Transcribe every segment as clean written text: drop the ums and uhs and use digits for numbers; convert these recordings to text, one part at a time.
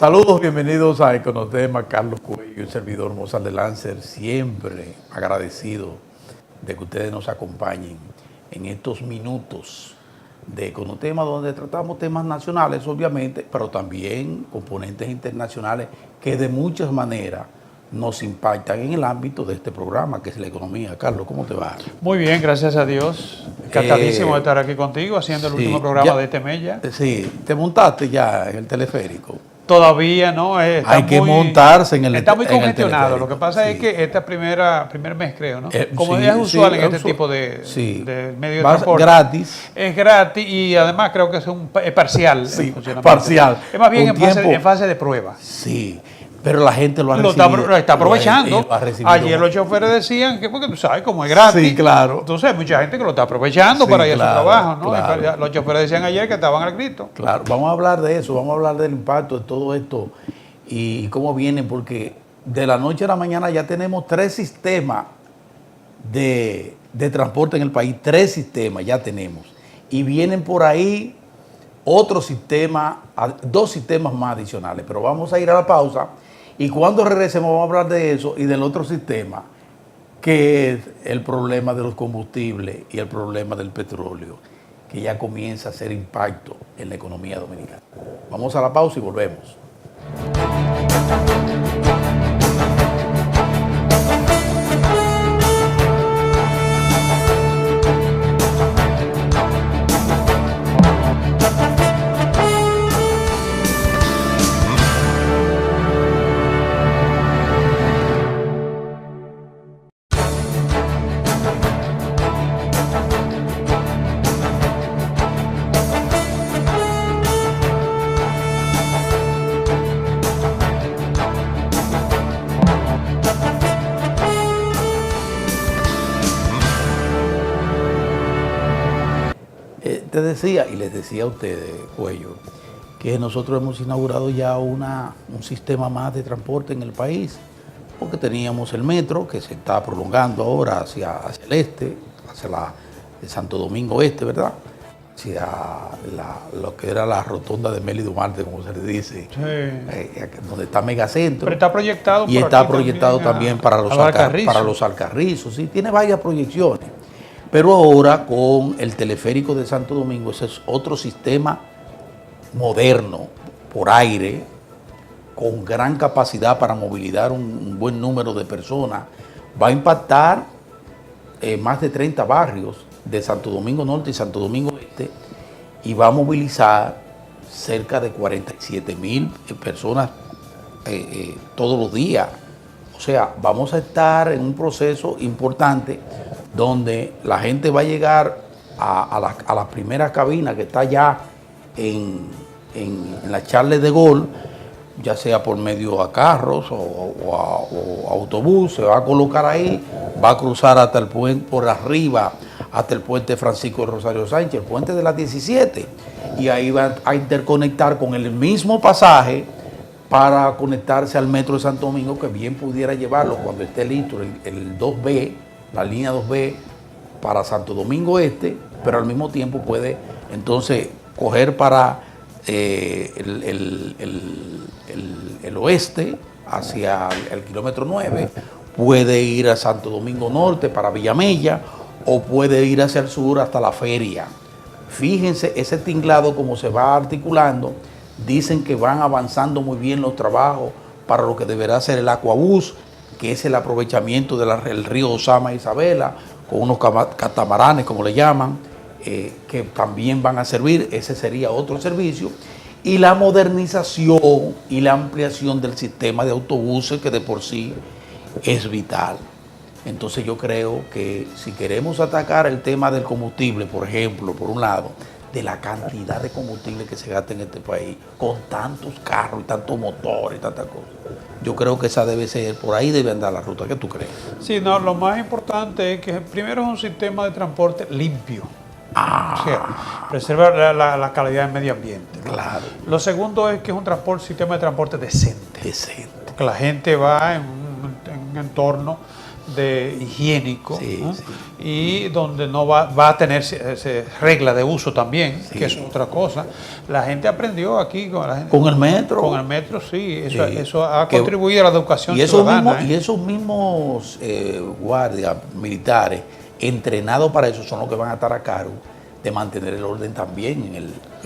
Saludos, bienvenidos a Econotema, Carlos Cuello y el servidor Mozart de Lancer, siempre agradecido de que ustedes nos acompañen en estos minutos de Econotema, donde tratamos temas nacionales, obviamente, pero también componentes internacionales que de muchas maneras nos impactan en el ámbito de este programa, que es la economía. Carlos, ¿cómo te va? Muy bien, gracias a Dios. Encantadísimo de estar aquí contigo, haciendo el último programa de este mes ya. Sí, ¿te montaste ya en el teleférico? Todavía no. Hay que montarse en el Está muy congestionado. teleférico. Lo que pasa es que este primer mes, creo, ¿no? Como es usual en este tipo de medio de transporte. Gratis. Es gratis y además creo que es parcial. Sí, parcial. Es más bien en fase de prueba. Sí. Pero la gente lo ha recibido. Lo está aprovechando. Ayer los choferes decían que, porque tú sabes, como es gratis. Sí, claro. Entonces hay mucha gente que lo está aprovechando para ir a su trabajo, ¿no? Claro. Los choferes decían ayer que estaban al grito. Claro, vamos a hablar de eso, vamos a hablar del impacto de todo esto y cómo vienen, porque de la noche a la mañana ya tenemos 3 sistemas de transporte en el país, 3 sistemas ya tenemos. Y vienen por ahí otros sistemas, 2 sistemas más adicionales, pero vamos a ir a la pausa. Y cuando regresemos vamos a hablar de eso y del otro sistema, que es el problema de los combustibles y el problema del petróleo, que ya comienza a hacer impacto en la economía dominicana. Vamos a la pausa y volvemos. Te decía, y les decía a ustedes, Cuello, que nosotros hemos inaugurado ya un sistema más de transporte en el país, porque teníamos el metro, que se está prolongando ahora hacia el este, hacia el Santo Domingo Este, ¿verdad? Hacia lo que era la rotonda de Meli Duarte, como se le dice, donde está Megacentro. Pero está proyectado y está proyectado también para los Alcarrizos, sí, tiene varias proyecciones. Pero ahora con el teleférico de Santo Domingo, ese es otro sistema moderno, por aire, con gran capacidad para movilizar un buen número de personas. Va a impactar más de 30 barrios de Santo Domingo Norte y Santo Domingo Este y va a movilizar cerca de 47,000 personas todos los días. O sea, vamos a estar en un proceso importante donde la gente va a llegar a la primera cabina que está ya en la Charles de Gaulle, ya sea por medio a carros o a autobús, se va a colocar ahí, va a cruzar hasta el puente por arriba, hasta el puente Francisco Rosario Sánchez, el puente de las 17, y ahí va a interconectar con el mismo pasaje para conectarse al metro de Santo Domingo, que bien pudiera llevarlo cuando esté listo el 2B, la línea 2B para Santo Domingo Este, pero al mismo tiempo puede entonces coger para el oeste hacia el kilómetro 9, puede ir a Santo Domingo Norte para Villamella o puede ir hacia el sur hasta la feria. Fíjense ese tinglado como se va articulando. Dicen que van avanzando muy bien los trabajos para lo que deberá ser el Aquabús, que es el aprovechamiento del río Osama e Isabela, con unos catamaranes, como le llaman, que también van a servir. Ese sería otro servicio. Y la modernización y la ampliación del sistema de autobuses, que de por sí es vital. Entonces yo creo que si queremos atacar el tema del combustible, por ejemplo, por un lado, de la cantidad de combustible que se gasta en este país, con tantos carros y tantos motores y tantas cosas, yo creo que esa debe ser, por ahí debe andar la ruta. ¿Qué tú crees? Sí, no, lo más importante es que primero es un sistema de transporte limpio. O sea, preserva la calidad del medio ambiente, ¿no? Claro. Lo segundo es que es un sistema de transporte decente. Decente. Porque la gente va en un entorno de higiénico, Sí, ¿no? sí. Y donde no va a tener regla de uso también, Sí. que es otra cosa. La gente aprendió aquí con la gente. Con el metro. Con el metro, sí. Eso, Sí. eso ha Que- contribuido a la educación Y esos ciudadana. mismos, y esos mismos guardias militares entrenados para eso son los que van a estar a cargo de mantener el orden también en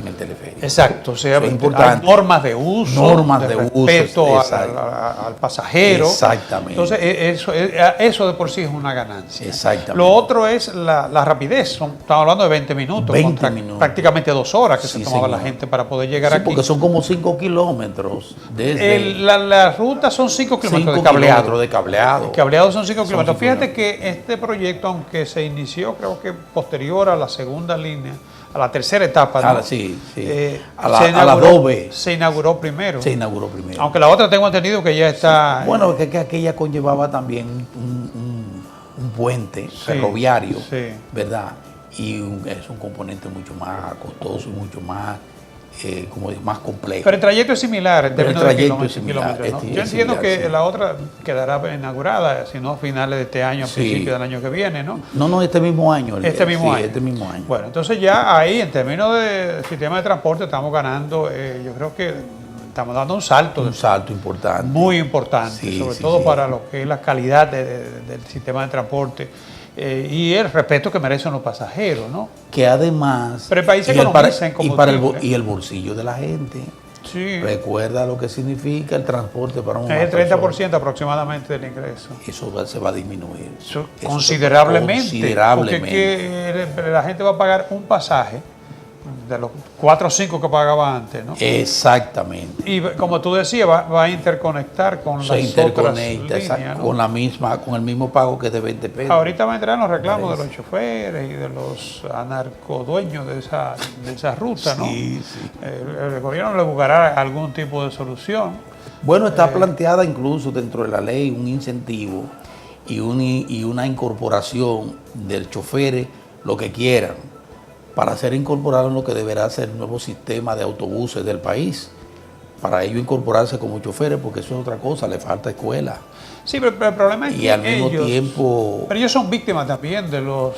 el teleférico. Exacto, o sea, Eso es importante. hay normas de uso, Normas de uso, respeto exacto. al pasajero. Exactamente. Entonces, eso de por sí es una ganancia. Exactamente. Lo otro es la rapidez. Estamos hablando de 20 minutos, 20 contra minutos. prácticamente 2 horas que Sí, se tomaba la señor. gente para poder llegar Sí, aquí. porque son como 5 kilómetros desde La ruta son 5 kilómetros 5 de cableado. kilómetros de cableado. El cableado son 5 Son kilómetros. 5 Fíjate que este proyecto, aunque se inició, creo que posterior a la segunda línea, a la tercera etapa, ¿no? Sí, sí. A a la 2B se inauguró primero. se inauguró primero. Aunque la otra tengo entendido que ya está. Bueno, que aquella conllevaba también un puente ferroviario, sí. ¿verdad? Y es un componente mucho más costoso y mucho más, como digo, más complejo. Pero el trayecto es similar en Pero el términos de trayecto es kilómetros, similar, ¿no? es Yo entiendo similar, que sí. la otra quedará inaugurada, si no a finales de este año, a Sí. principios del año que viene, ¿no? No, este mismo año. Este mismo año. Este mismo año. Bueno, entonces ya ahí, en términos de sistema de transporte, estamos ganando, yo creo que estamos dando un salto Un salto importante. muy importante, Sí, sobre sí, todo sí. para lo que es la calidad del sistema de transporte y el respeto que merecen los pasajeros, ¿no? Que además... Pero el país se y el economiza en combustible. y el bolsillo de la gente. Sí, Recuerda lo que significa el transporte para una es el persona. 30% aproximadamente del ingreso. Eso se va a disminuir. Eso Eso considerablemente. considerablemente. Porque es que la gente va a pagar un pasaje de los 4 o 5 que pagaba antes, ¿no? Exactamente. Y como tú decías, va a interconectar con Se las interconecta otras exacto, líneas, ¿no? con el mismo pago que es de 20 pesos. Ahorita van a entrar los reclamos de los choferes y de los anarcodueños de esa ruta, ¿no? Sí, sí. El gobierno le buscará algún tipo de solución. Bueno, está planteada incluso dentro de la ley un incentivo y una incorporación del chofer, lo que quieran, para ser incorporado en lo que deberá ser el nuevo sistema de autobuses del país. Para ello incorporarse como choferes, porque eso es otra cosa, le falta escuela. Sí, pero el problema es Y que al mismo tiempo... Pero ellos son víctimas también de los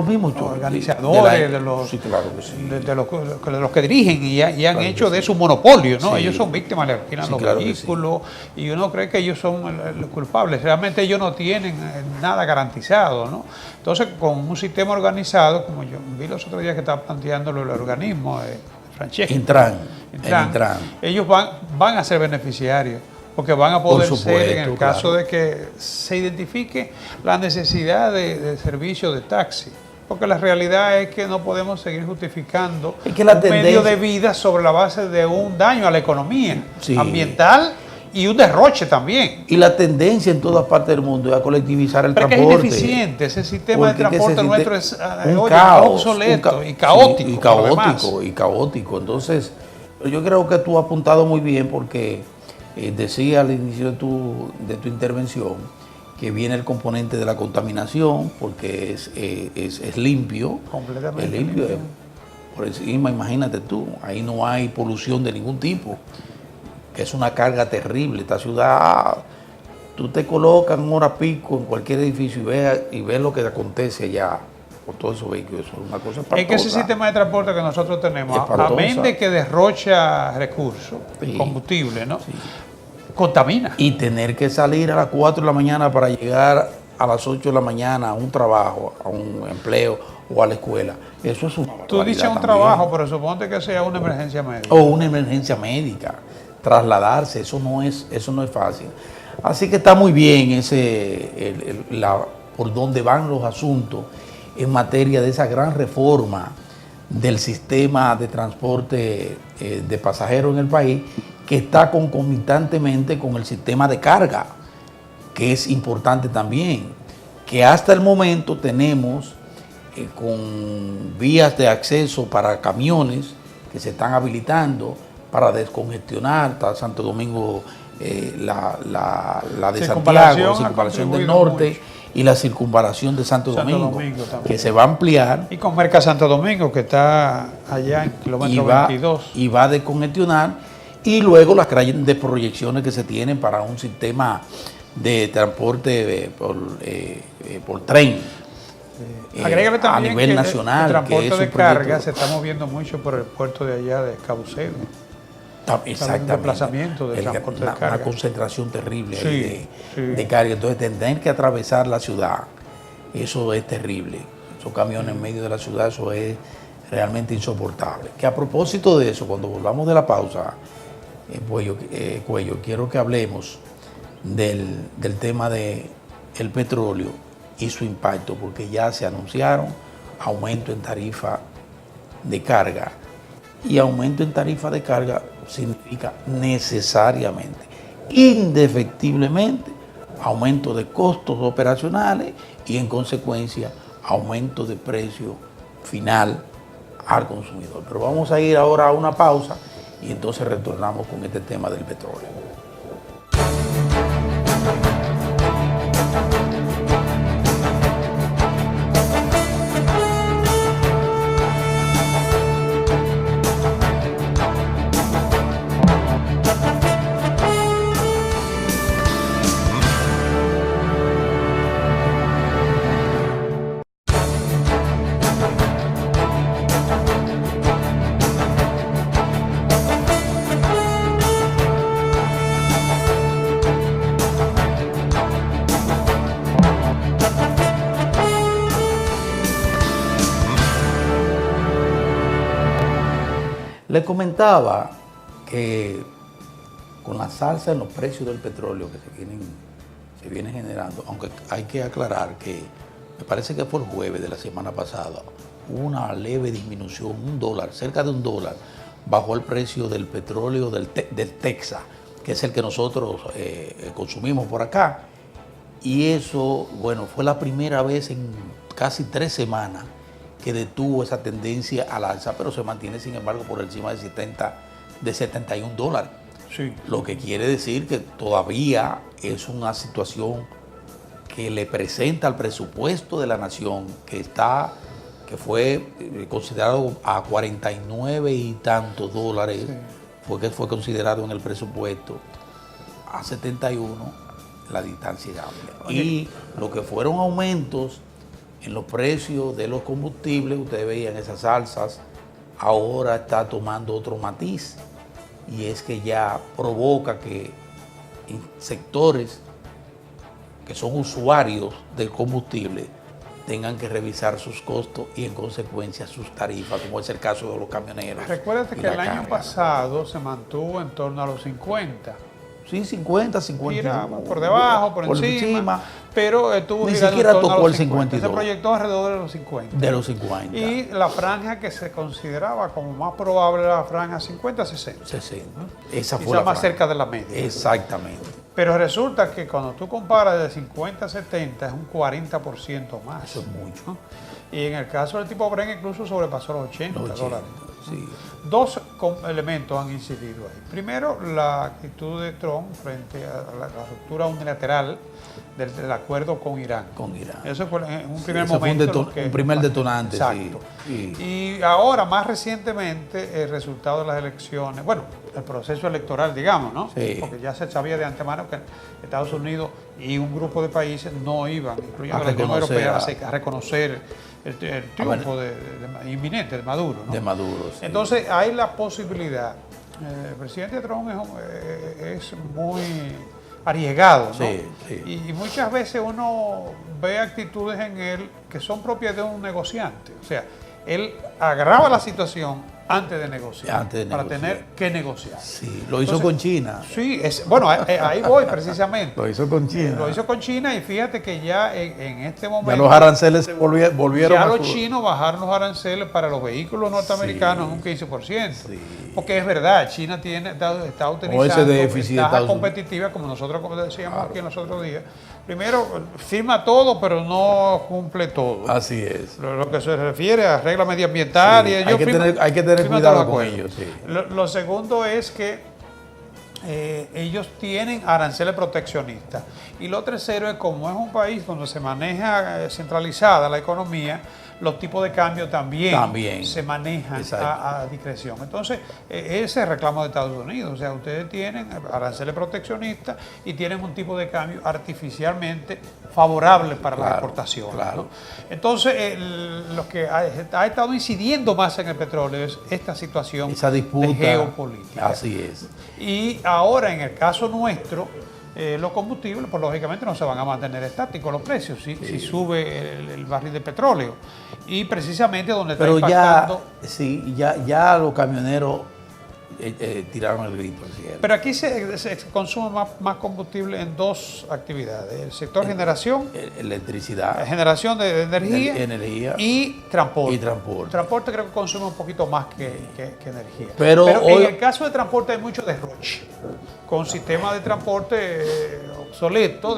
mismos organizadores, de los... Sí, claro que sí. De los que dirigen y han Claro hecho que de sí. su monopolio, ¿no? Sí. Ellos son víctimas, le alquilan Sí, los claro que vehículos y uno cree que ellos son los culpables. Realmente ellos no tienen nada garantizado, ¿no? Entonces, con un sistema organizado, como yo vi los otros días que estaba planteándolo el organismo, Francesco, Intran. ellos van a ser beneficiarios. Porque van a poder Por ser, en supuesto, el caso claro. de que se identifique la necesidad de servicio de taxi. Porque la realidad es que no podemos seguir justificando Es que la un medio tendencia- de vida sobre la base de un daño a la economía Sí. ambiental y un derroche también. Y la tendencia en todas partes del mundo es a colectivizar el Pero es que es transporte. ineficiente, ese sistema de Porque es que transporte ese nuestro sistema- es un oye, caos, obsoleto y sí, caótico. y por lo demás. caótico. Entonces, yo creo que tú has apuntado muy bien porque decía al inicio de tu intervención que viene el componente de la contaminación porque es limpio. Completamente Es limpio. limpio. Por encima, imagínate tú, ahí no hay polución de ningún tipo, que es una carga terrible. Esta ciudad, tú te colocas en hora pico en cualquier edificio y ves lo que acontece allá por todos esos vehículos. Eso es una cosa espantosa. Es que ese sistema de transporte que nosotros tenemos, Espantosa. amén de que derrocha recursos, Sí. combustible, ¿no? Sí. Contamina. Y tener que salir a las 4 de la mañana para llegar a las 8 de la mañana a un trabajo, a un empleo o a la escuela. Eso es una Tú barbaridad dices un también. trabajo, pero suponte que sea una emergencia médica. O una emergencia médica, trasladarse, eso no es fácil. Así que está muy bien por donde van los asuntos en materia de esa gran reforma del sistema de transporte de pasajeros en el país, que está concomitantemente con el sistema de carga, que es importante también, que hasta el momento tenemos con vías de acceso para camiones que se están habilitando para descongestionar. Está Santo Domingo, la de Santiago, la circunvalación del norte mucho. Y la circunvalación de Santo Domingo, también. que se va a ampliar Y con Merca Santo Domingo, que está allá en kilómetro 22. y va a descongestionar, y luego las grandes proyecciones que se tienen para un sistema de transporte por tren. Agrégale también a nivel nacional. El transporte de carga se está moviendo mucho por el puerto de allá de Cabo Sego. Exactamente. Un desplazamiento de transporte de carga. Una concentración terrible de carga. Entonces, tener que atravesar la ciudad, eso es terrible. Esos camiones en medio de la ciudad, eso es realmente insoportable. Que a propósito de eso, cuando volvamos de la pausa, Cuello, quiero que hablemos del tema del petróleo y su impacto, porque ya se anunciaron aumento en tarifa de carga. Y aumento en tarifa de carga significa necesariamente, indefectiblemente, aumento de costos operacionales y en consecuencia aumento de precio final al consumidor. Pero vamos a ir ahora a una pausa y entonces retornamos con este tema del petróleo. Le comentaba que con la salsa en los precios del petróleo que se vienen generando, aunque hay que aclarar que me parece que fue el jueves de la semana pasada, hubo una leve disminución, $1, cerca de $1, bajó el precio del petróleo del Texas, que es el que nosotros consumimos por acá. Y eso, bueno, fue la primera vez en casi 3 semanas que detuvo esa tendencia al alza, pero se mantiene, sin embargo, por encima de $71. Sí. Lo que quiere decir que todavía es una situación que le presenta al presupuesto de la nación, que fue considerado a 49 y tantos dólares, sí. fue considerado en el presupuesto, a 71, la distancia es amplia. Oye. Y lo que fueron aumentos en los precios de los combustibles, ustedes veían esas alzas, ahora está tomando otro matiz, y es que ya provoca que en sectores que son usuarios del combustible tengan que revisar sus costos y en consecuencia sus tarifas, como es el caso de los camioneros. Recuérdate que el año pasado se mantuvo en torno a los 50. Sí, 50, 50. Mira, por debajo, por encima, pero estuvo ni siquiera tocó el 52. Se proyectó alrededor de los 50. De los 50. Y la franja que se consideraba como más probable era la franja 50-60. 60. Esa fue quizá la más franja. cerca de la media. Exactamente. Pero resulta que cuando tú comparas de 50 a 70 es un 40% más. Eso es mucho. Y en el caso del tipo Brent incluso sobrepasó los 80 dólares. Sí. Dos elementos han incidido ahí. Primero, la actitud de Trump frente a la ruptura unilateral del acuerdo con Irán. Eso fue en un primer momento. Fue un primer detonante. Exacto. Sí. Y ahora, más recientemente, el resultado de las elecciones, bueno, el proceso electoral, digamos, ¿no? Sí. Porque ya se sabía de antemano que Estados Unidos y un grupo de países no iban, incluyendo la Unión Europea, a reconocer el triunfo inminente de Maduro, ¿no? De Maduro, sí. Entonces hay la posibilidad. El presidente Trump es muy arriesgado, ¿no? Sí, sí. Y muchas veces uno ve actitudes en él que son propias de un negociante. O sea, él agrava la situación antes de negociar, para tener que negociar. Sí, lo hizo con China. Sí, bueno, ahí voy precisamente. Lo hizo con China. Lo hizo con China y fíjate que ya en este momento... Ya los aranceles se volvieron... Ya los chinos bajaron los aranceles para los vehículos norteamericanos en un 15%. Sí. Porque es verdad, China está utilizando ventajas competitivas, como nosotros decíamos aquí en los otros días. Primero, firma todo, pero no cumple todo. Así es. Lo que se refiere a reglas medioambientales. Sí, hay que tener cuidado con ellos. Sí. Lo segundo es que ellos tienen aranceles proteccionistas. Y lo tercero es, como es un país donde se maneja centralizada la economía, los tipos de cambio también se manejan a discreción. Entonces, ese es el reclamo de Estados Unidos. O sea, ustedes tienen aranceles proteccionistas y tienen un tipo de cambio artificialmente favorable para la exportación. Claro. ¿no? Entonces, lo que ha estado incidiendo más en el petróleo es esta situación esa disputa de geopolítica. Así es. Y ahora, en el caso nuestro, los combustibles, pues lógicamente no se van a mantener estáticos los precios si sube el barril de petróleo. Y precisamente donde está impactando... ya los camioneros tiraron el grito al cielo. Pero aquí se consume más combustible en dos actividades: el sector generación, electricidad, generación de energía y transporte. Transporte creo que consume un poquito más que energía. Pero hoy, en el caso de transporte hay mucho derroche, con sistemas de transporte obsoleto,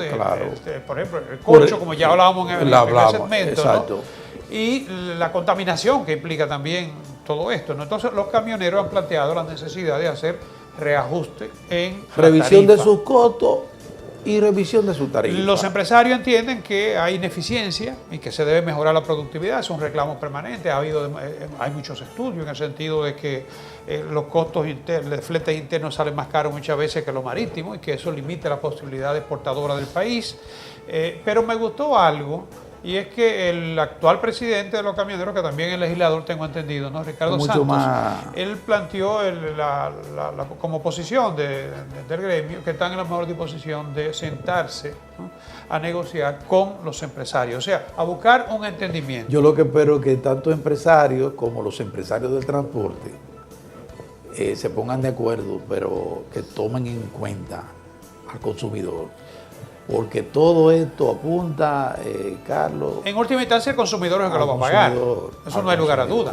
por ejemplo, el coche, como ya hablábamos en el segmento, ¿no? Y la contaminación que implica también todo esto, ¿no? Entonces los camioneros han planteado la necesidad de hacer reajuste en revisión de sus costos y revisión de su tarifa. Los empresarios entienden que hay ineficiencia y que se debe mejorar la productividad, es un reclamo permanente. Hay muchos estudios en el sentido de que los costos de fletes internos salen más caros muchas veces que los marítimos y que eso limita la posibilidad exportadora del país. Pero me gustó algo, y es que el actual presidente de los camioneros, que también es legislador, tengo entendido, ¿no? Ricardo Santos, él planteó como posición del gremio que están en la mejor disposición de sentarse, ¿no?, a negociar con los empresarios, o sea, a buscar un entendimiento. Yo lo que espero es que tanto empresarios como los empresarios del transporte se pongan de acuerdo, pero que tomen en cuenta al consumidor. Porque todo esto apunta, Carlos... En última instancia, el consumidor es el que lo va a pagar. Eso no hay lugar a duda.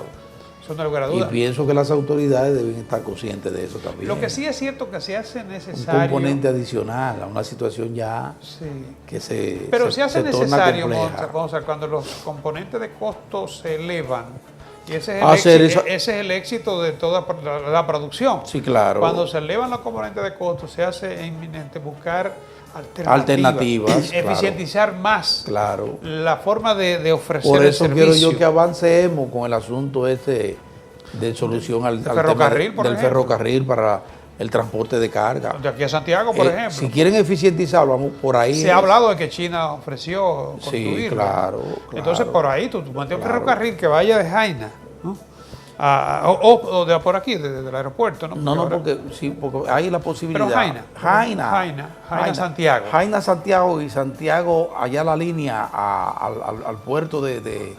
Y pienso que las autoridades deben estar conscientes de eso también. Lo que sí es cierto que se hace necesario... Un componente adicional a una situación ya que se Pero se hace necesario, Monza, cuando los componentes de costos se elevan. Y ese es el éxito de toda la producción. Sí, claro. Cuando se elevan los componentes de costos, se hace inminente buscar alternativas, eficientizar más la forma de ofrecer el servicio. Por eso quiero yo que avancemos con el asunto de solución al ferrocarril, tema del ferrocarril para el transporte de carga. De aquí a Santiago, por ejemplo. Si quieren eficientizarlo, vamos por ahí. Se ha hablado de que China ofreció construirlo. Sí, claro. Entonces, por ahí tú mantienes un ferrocarril que vaya de Jaina, ¿no? O de por aquí, del aeropuerto, ¿no? No, porque hay la posibilidad. Pero Jaina, Santiago. Jaina, Santiago, y Santiago, allá la línea al puerto de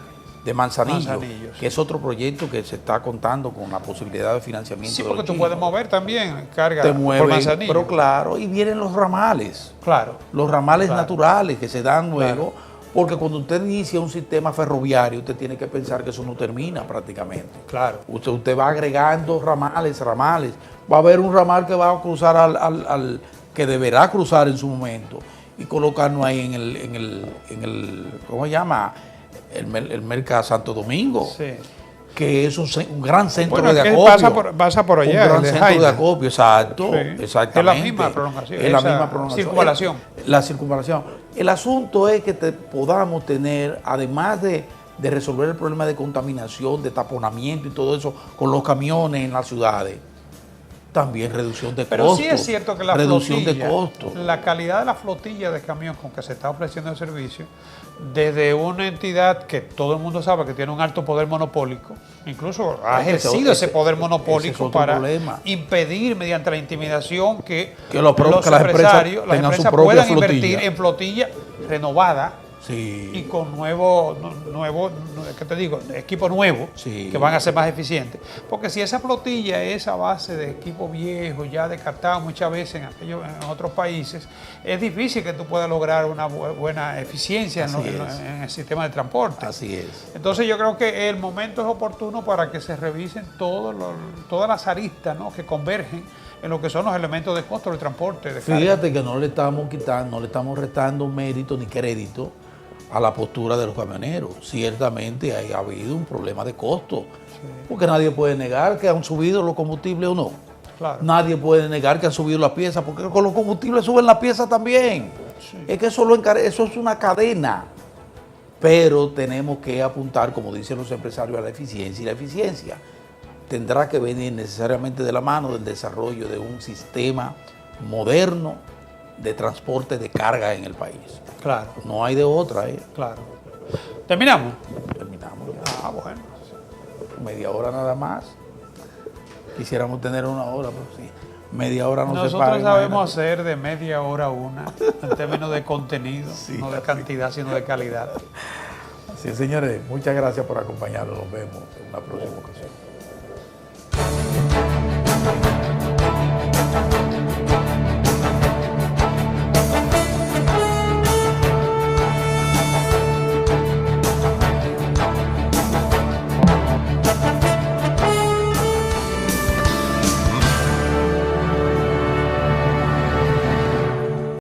Manzanillo, que es otro proyecto que se está contando con la posibilidad de financiamiento. Sí, porque tú puedes mover también carga por Manzanillo. Pero claro, y vienen los ramales. Claro. Los ramales naturales que se dan luego. Claro. Porque cuando usted inicia un sistema ferroviario, usted tiene que pensar que eso no termina prácticamente. Claro. Usted va agregando ramales. Va a haber un ramal que va a cruzar al que deberá cruzar en su momento y colocarnos ahí en el ¿cómo se llama? El Merca Santo Domingo. Sí. Que es un gran centro de acopio. Pasa por allá. Un gran centro de acopio, exacto. Sí. Exactamente. Es la misma prolongación. Es la misma prolongación. Circunvalación. La circunvalación. El asunto es que podamos tener, además de resolver el problema de contaminación, de taponamiento y todo eso con los camiones en las ciudades, también reducción de costos. Pero sí es cierto que la calidad de la flotilla de camión con que se está ofreciendo el servicio, desde una entidad que todo el mundo sabe que tiene un alto poder monopólico, incluso ha ejercido ese poder monopólico para impedir mediante la intimidación que las empresas puedan invertir en flotilla renovada. Sí. Y con ¿qué te digo? Equipo nuevo, que van a ser más eficientes. Porque si esa flotilla es a base de equipo viejo, ya descartado muchas veces en otros países, es difícil que tú puedas lograr una buena eficiencia en el sistema de transporte. Así es. Entonces yo creo que el momento es oportuno para que se revisen todas las aristas, ¿no?, que convergen en lo que son los elementos de costo del transporte. Fíjate que no le estamos quitando, no le estamos restando mérito ni crédito a la postura de los camioneros. Ciertamente ha habido un problema de costo, porque nadie puede negar que han subido los combustibles o no. Claro. Nadie puede negar que han subido las piezas, porque con los combustibles suben las piezas también. Sí. Es que eso es una cadena. pero tenemos que apuntar, como dicen los empresarios, a la eficiencia, y la eficiencia tendrá que venir necesariamente de la mano del desarrollo de un sistema moderno de transporte de carga en el país. Claro. No hay de otra, ¿eh? Claro. ¿Terminamos? Terminamos ya. Ah, bueno. Media hora nada más. Quisiéramos tener una hora, pero sí. Media hora no se Nosotros para. sabemos hacer de media hora una, en términos de contenido, Sí, no de cantidad, sino de calidad. Así es, señores, muchas gracias por acompañarnos. Nos vemos en una próxima ocasión.